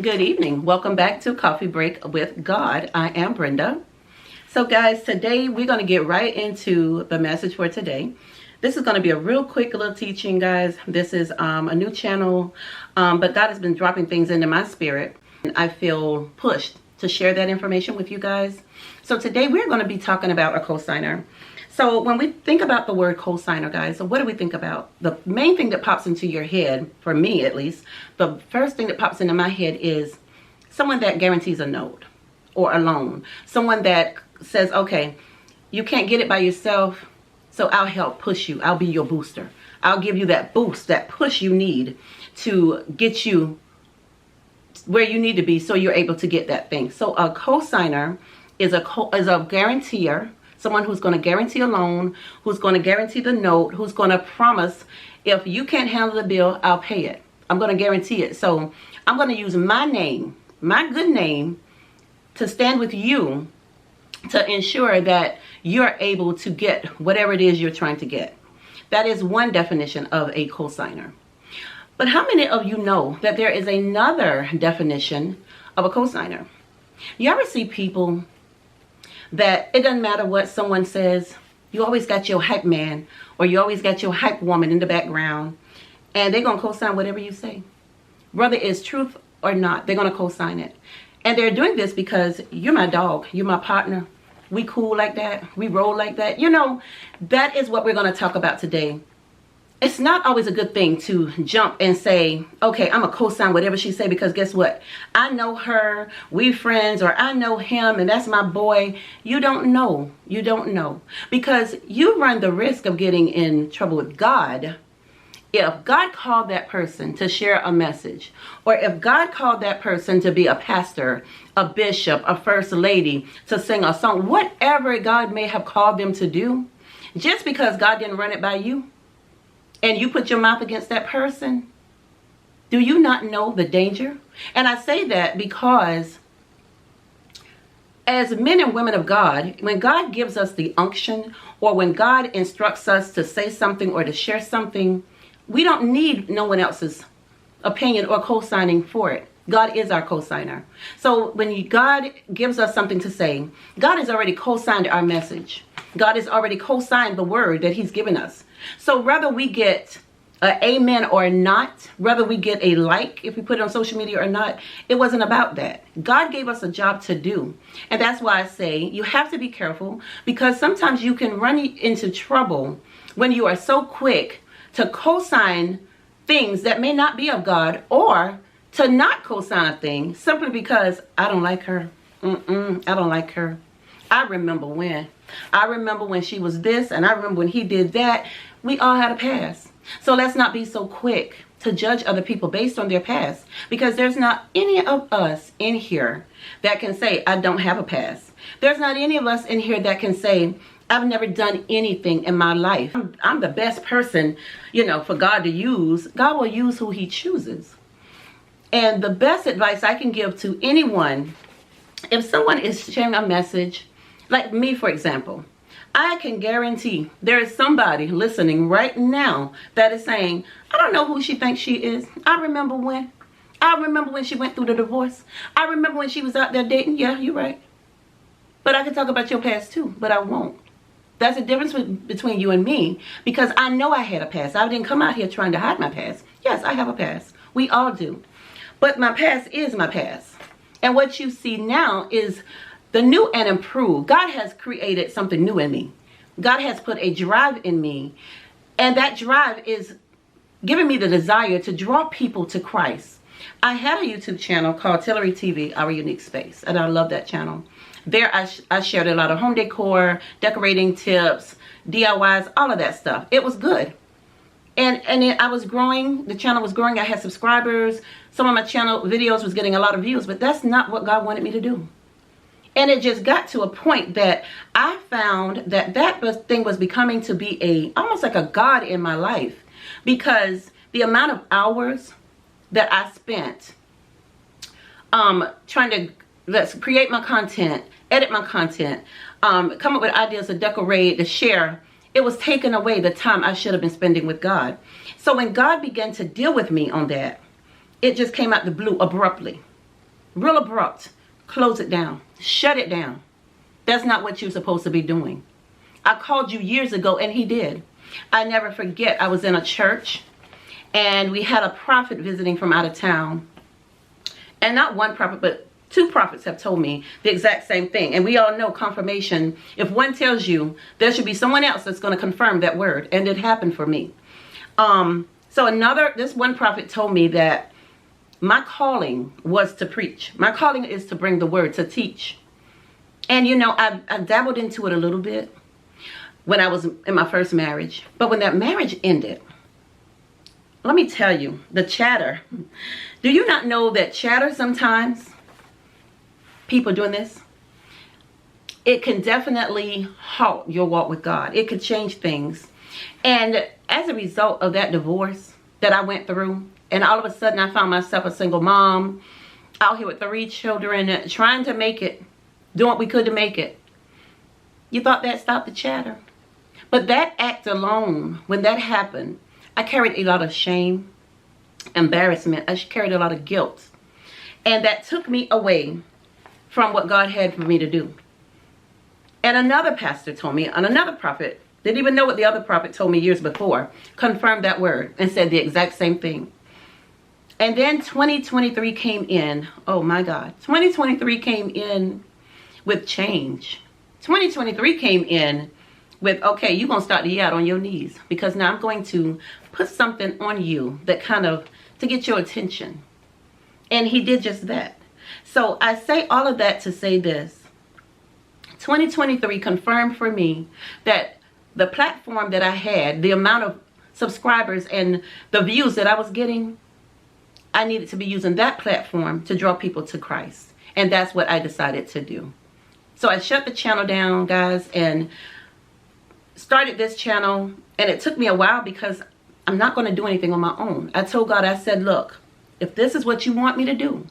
Good evening. Welcome back to Coffee Break with God. I am Brenda. So guys, today we're going to get right into the message for today. This is going to be a real quick little teaching, guys. This is a new channel, but God has been dropping things into my spirit, and I feel pushed to share that information with you guys. So today we're going to be talking about a cosigner. So when we think about the word cosigner, guys, so what do we think about? The main thing that pops into your head, for me at least, the first thing that pops into my head is someone that guarantees a note or a loan. Someone that says, okay, you can't get it by yourself, so I'll help push you. I'll be your booster. I'll give you that boost, that push you need to get you where you need to be so you're able to get that thing. So a cosigner is a guarantor. Someone who's going to guarantee a loan, who's going to guarantee the note, who's going to promise, if you can't handle the bill, I'll pay it. I'm going to guarantee it. So I'm going to use my name, my good name, to stand with you to ensure that you're able to get whatever it is you're trying to get. That is one definition of a cosigner. But how many of you know that there is another definition of a cosigner? You ever see people that it doesn't matter what someone says, you always got your hype man or you always got your hype woman in the background, and they're going to co-sign whatever you say, whether it's truth or not. They're going to co-sign it, and they're doing this because you're my dog, you're my partner, we cool like that, we roll like that. You know, that is what we're going to talk about today. It's not always a good thing to jump and say, okay, I'm a co-sign whatever she say, because guess what? I know her, we friends, or I know him, and that's my boy. You don't know. You don't know. Because you run the risk of getting in trouble with God if God called that person to share a message, or if God called that person to be a pastor, a bishop, a first lady, to sing a song, whatever God may have called them to do, just because God didn't run it by you, and you put your mouth against that person, do you not know the danger? And I say that because as men and women of God, when God gives us the unction, or when God instructs us to say something or to share something, we don't need no one else's opinion or co-signing for it. God is our co-signer. So when God gives us something to say, God has already co-signed our message. God has already co-signed the word that he's given us. So whether we get an amen or not, whether we get a like if we put it on social media or not, it wasn't about that. God gave us a job to do. And that's why I say you have to be careful, because sometimes you can run into trouble when you are so quick to co-sign things that may not be of God, or to not co-sign a thing simply because I don't like her. I don't like her. I remember when she was this, and I remember when he did that. We all had a past. So let's not be so quick to judge other people based on their past, because there's not any of us in here that can say, I don't have a past. There's not any of us in here that can say, I've never done anything in my life. I'm the best person, you know, for God to use. God will use who he chooses. And the best advice I can give to anyone, if someone is sharing a message, like me, for example, I can guarantee there is somebody listening right now that is saying, I don't know who she thinks she is. I remember when she went through the divorce. I remember when she was out there dating. Yeah, you're right. But I can talk about your past too, but I won't. That's the difference between you and me, because I know I had a past. I didn't come out here trying to hide my past. Yes, I have a past. We all do. But my past is my past. And what you see now is the new and improved. God has created something new in me. God has put a drive in me. And that drive is giving me the desire to draw people to Christ. I had a YouTube channel called Tillery TV, Our Unique Space. And I love that channel. There I shared a lot of home decor, decorating tips, DIYs, all of that stuff. It was good. And I was growing. The channel was growing. I had subscribers. Some of my channel videos was getting a lot of views. But that's not what God wanted me to do. And it just got to a point that I found that thing was becoming to be almost like a God in my life. Because the amount of hours that I spent trying to create my content, edit my content, come up with ideas to decorate, to share, it was taking away the time I should have been spending with God. So when God began to deal with me on that, it just came out the blue abruptly. real abrupt. Close it down. Shut it down. That's not what you're supposed to be doing. I called you years ago, and he did. I never forget, I was in a church, and we had a prophet visiting from out of town. And not one prophet, but 2 prophets have told me the exact same thing. And we all know confirmation. If one tells you, there should be someone else that's going to confirm that word. And it happened for me. So this one prophet told me that my calling was to preach. My calling is to bring the word, to teach. And you know, I dabbled into it a little bit when I was in my first marriage. But when that marriage ended, let me tell you, the chatter. Do you not know that chatter sometimes, people doing this, it can definitely halt your walk with God. It could change things. And as a result of that divorce that I went through, and all of a sudden I found myself a single mom, out here with 3 children, trying to make it, doing what we could to make it. You thought that stopped the chatter? But that act alone, when that happened, I carried a lot of shame, embarrassment. I carried a lot of guilt. And that took me away from what God had for me to do. And another pastor told me, and another prophet, didn't even know what the other prophet told me years before, confirmed that word and said the exact same thing. And then 2023 came in. Oh my God. 2023 came in with change. 2023 came in with, okay, you're going to start to yell on your knees, because now I'm going to put something on you that kind of, to get your attention. And he did just that. So I say all of that to say this. 2023 confirmed for me that the platform that I had, the amount of subscribers and the views that I was getting, I needed to be using that platform to draw people to Christ. And that's what I decided to do. So I shut the channel down, guys, and started this channel. And it took me a while because I'm not going to do anything on my own. I told God, I said, look, if this is what you want me to do,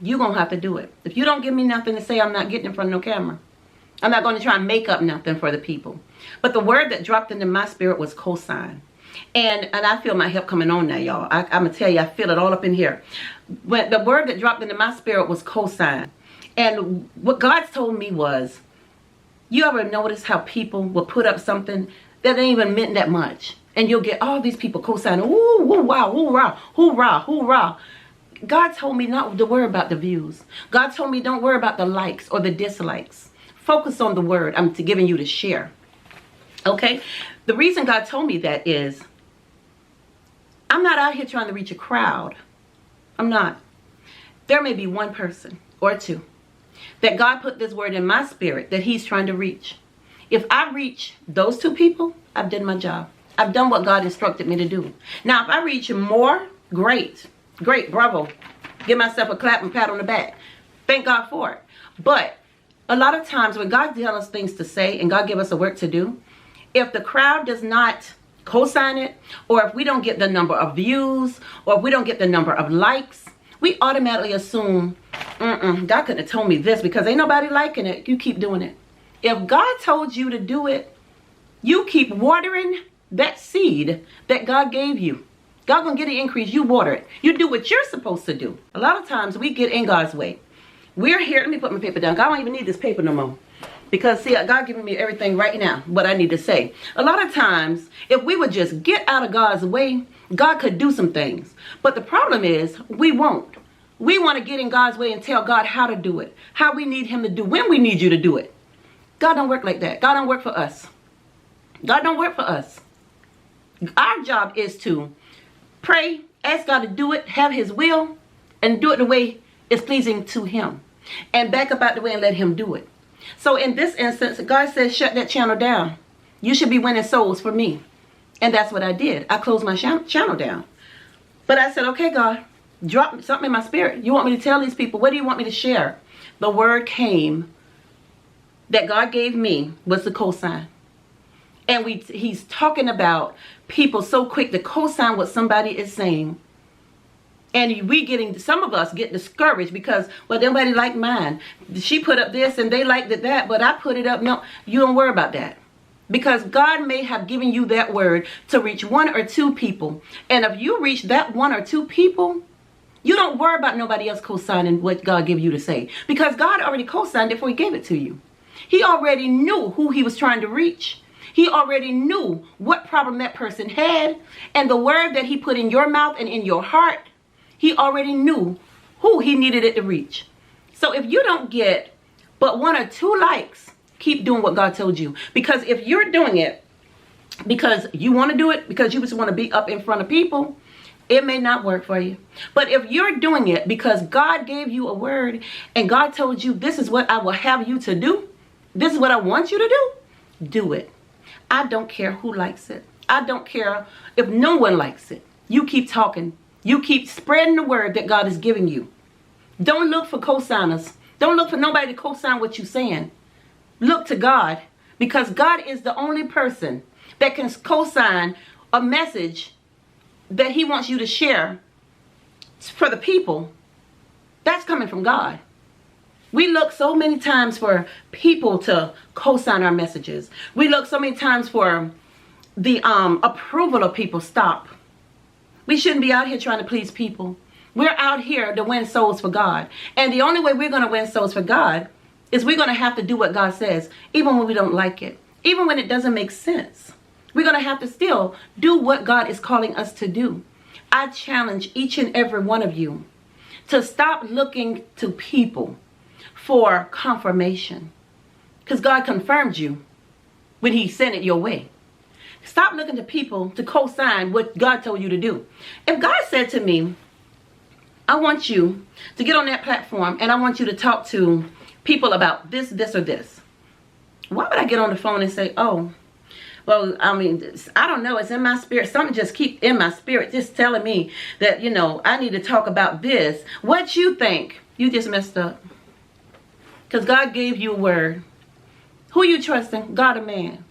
you're going to have to do it. If you don't give me nothing to say, I'm not getting in front of no camera. I'm not going to try and make up nothing for the people. But the word that dropped into my spirit was cosign. And I feel my help coming on now, y'all. I'm going to tell you, I feel it all up in here. But the word that dropped into my spirit was cosign. And what God told me was, you ever notice how people will put up something that ain't even meant that much? And you'll get all these people co-signing, ooh, ooh, wow, hoorah, hoorah, hoorah. God told me not to worry about the views. God told me don't worry about the likes or the dislikes. Focus on the word I'm giving you to share. Okay? The reason God told me that is, I'm not out here trying to reach a crowd. I'm not. There may be one person or 2 that God put this word in my spirit that he's trying to reach. If I reach those 2 people, I've done my job. I've done what God instructed me to do. Now, if I reach more, great. Great, bravo. Give myself a clap and pat on the back. Thank God for it. But a lot of times when God tells us things to say and God give us a work to do, if the crowd does not co-sign it, or if we don't get the number of views, or if we don't get the number of likes, we automatically assume, God couldn't have told me this because ain't nobody liking it. You keep doing it. If God told you to do it, you keep watering that seed that God gave you. God gonna get an increase. You water it. You do what you're supposed to do. A lot of times we get in God's way. We're here. Let me put my paper down. God don't even need this paper no more. Because see, God giving me everything right now, what I need to say. A lot of times, if we would just get out of God's way, God could do some things. But the problem is, we won't. We want to get in God's way and tell God how to do it. How we need him to do, when we need you to do it. God don't work like that. God don't work for us. God don't work for us. Our job is to pray, ask God to do it, have his will, and do it the way it's pleasing to him. And back up out the way and let him do it. So in this instance, God says, shut that channel down. You should be winning souls for me. And that's what I did. I closed my channel down. But I said, okay, God, drop something in my spirit. You want me to tell these people, what do you want me to share? The word came that God gave me was the cosign. And he's talking about people so quick to co-sign what somebody is saying. And some of us get discouraged because, well, nobody liked mine. She put up this and they liked that, but I put it up. No, you don't worry about that. Because God may have given you that word to reach 1 or 2 people. And if you reach that 1 or 2 people, You don't worry about nobody else co-signing what God gave you to say, because God already co-signed it before he gave it to you. He already knew who he was trying to reach. He already knew what problem that person had, and the word that he put in your mouth and in your heart, he already knew who he needed it to reach. So if you don't get but 1 or 2 likes, keep doing what God told you. Because if you're doing it because you want to do it, because you just want to be up in front of people, it may not work for you. But if you're doing it because God gave you a word and God told you, this is what I will have you to do, this is what I want you to do it. I don't care who likes it. I don't care if no one likes it. You keep talking. You keep spreading the word that God is giving you. Don't look for co-signers. Don't look for nobody to co-sign what you're saying. Look to God, because God is the only person that can co-sign a message that he wants you to share for the people. That's coming from God. We look so many times for people to co-sign our messages. We look so many times for the approval of people. Stop. We shouldn't be out here trying to please people. We're out here to win souls for God. And the only way we're going to win souls for God is we're going to have to do what God says, even when we don't like it, even when it doesn't make sense. We're going to have to still do what God is calling us to do. I challenge each and every one of you to stop looking to people for confirmation, because God confirmed you when he sent it your way. Stop looking to people to co-sign what God told you to do. If God said to me, I want you to get on that platform and I want you to talk to people about this, this, or this, why would I get on the phone and say, oh, well, I mean, I don't know, it's in my spirit. Something just keep in my spirit just telling me that, you know, I need to talk about this. What you think? You just messed up. Because God gave you a word. Who you trusting? God or man?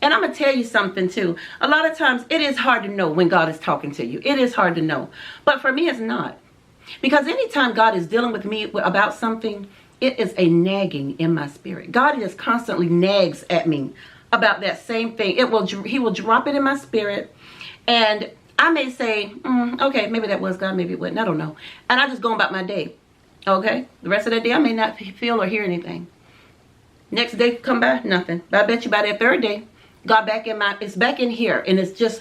And I'm going to tell you something too. A lot of times it is hard to know when God is talking to you. It is hard to know. But for me, it's not. Because anytime God is dealing with me about something, it is a nagging in my spirit. God just constantly nags at me about that same thing. He will drop it in my spirit. And I may say, okay, maybe that was God, maybe it wasn't. I don't know. And I just go about my day. Okay? The rest of that day, I may not feel or hear anything. Next day come by, nothing. But I bet you by that third day, God it's back in here. And it's just,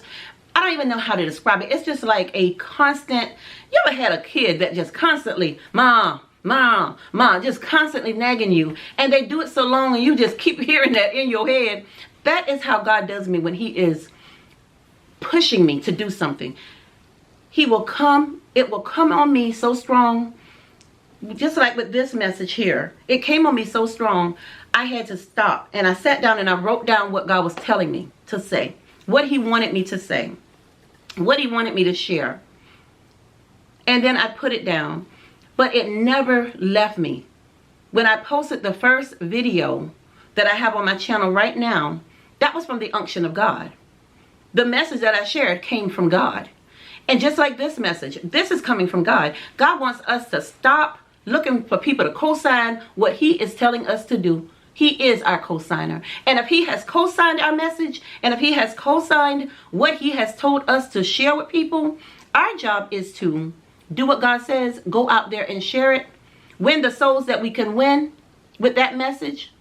I don't even know how to describe it. It's just like a constant, you ever had a kid that just constantly, mom, just constantly nagging you. And they do it so long and you just keep hearing that in your head. That is how God does me when he is pushing me to do something. It will come on me so strong. Just like with this message here, it came on me so strong, I had to stop. And I sat down and I wrote down what God was telling me to say. What he wanted me to say. What he wanted me to share. And then I put it down. But it never left me. When I posted the first video that I have on my channel right now, that was from the unction of God. The message that I shared came from God. And just like this message, this is coming from God. God wants us to stop looking for people to co-sign what he is telling us to do. He is our co-signer. And if he has co-signed our message, and if he has co-signed what he has told us to share with people, our job is to do what God says, go out there and share it, win the souls that we can win with that message.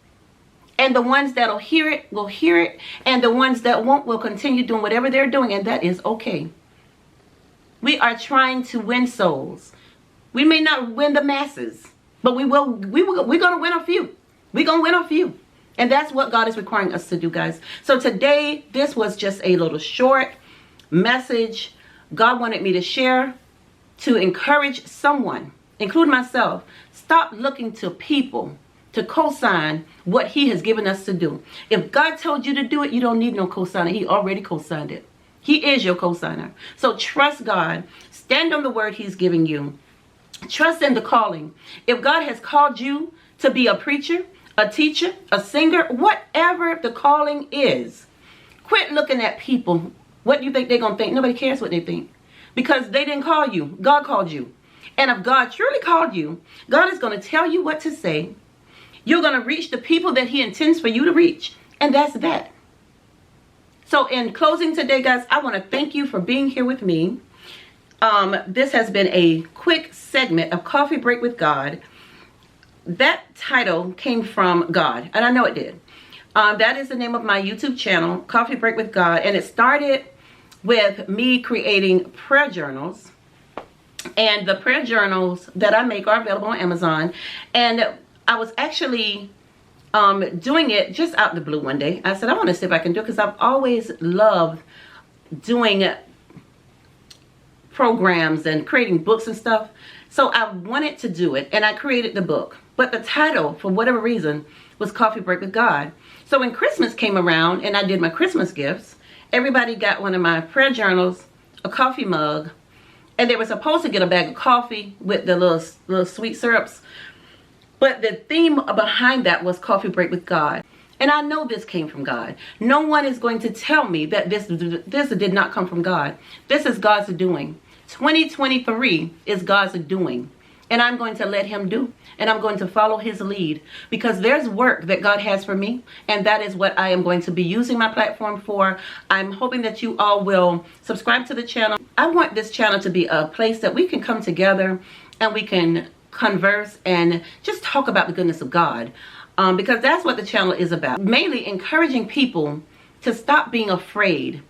And the ones that'll hear it will hear it, and the ones that won't will continue doing whatever they're doing, and that is okay. We are trying to win souls. We may not win the masses, but we're going to win a few. We're going to win a few. And that's what God is requiring us to do, guys. So today, this was just a little short message God wanted me to share to encourage someone, including myself. Stop looking to people to co-sign what he has given us to do. If God told you to do it, you don't need no co-signer. He already co-signed it. He is your co-signer. So trust God. Stand on the word he's giving you. Trust in the calling. If God has called you to be a preacher, a teacher, a singer, whatever the calling is, quit looking at people. What do you think they're going to think? Nobody cares what they think. Because they didn't call you. God called you. And if God truly called you, God is going to tell you what to say. You're going to reach the people that he intends for you to reach. And that's that. So in closing today, guys, I want to thank you for being here with me. This has been a quick segment of Coffee Break with God. That title came from God, and I know it did. That is the name of my YouTube channel, Coffee Break with God, and it started with me creating prayer journals. And the prayer journals that I make are available on Amazon. And I was actually doing it just out the blue one day. I said, I want to see if I can do it, because I've always loved doing programs and creating books and stuff. So I wanted to do it, and I created the book. But the title, for whatever reason, was Coffee Break with God. So when Christmas came around and I did my Christmas gifts, everybody got one of my prayer journals, a coffee mug, and they were supposed to get a bag of coffee with the little sweet syrups. But the theme behind that was Coffee Break with God. And I know this came from God. No one is going to tell me that this did not come from God. This is God's doing. 2023 is God's doing. And I'm going to let him do. And I'm going to follow his lead. Because there's work that God has for me. And that is what I am going to be using my platform for. I'm hoping that you all will subscribe to the channel. I want this channel to be a place that we can come together and we can converse and just talk about the goodness of God. Because that's what the channel is about. Mainly encouraging people to stop being afraid.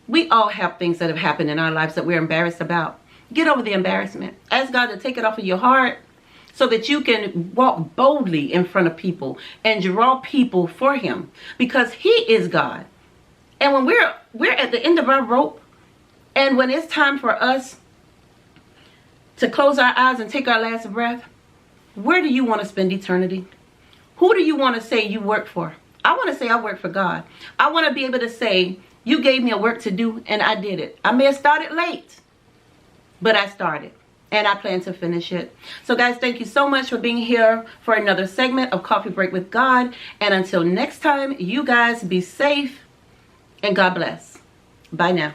We all have things that have happened in our lives that we're embarrassed about. Get over the embarrassment. Ask God to take it off of your heart so that you can walk boldly in front of people and draw people for him, because he is God. And when we're at the end of our rope, and when it's time for us to close our eyes and take our last breath, where do you want to spend eternity? Who do you want to say you work for? I want to say I work for God. I want to be able to say, you gave me a work to do and I did it. I may have started late, but I started. And I plan to finish it. So guys, thank you so much for being here for another segment of Coffee Break with God. And until next time, you guys be safe and God bless. Bye now.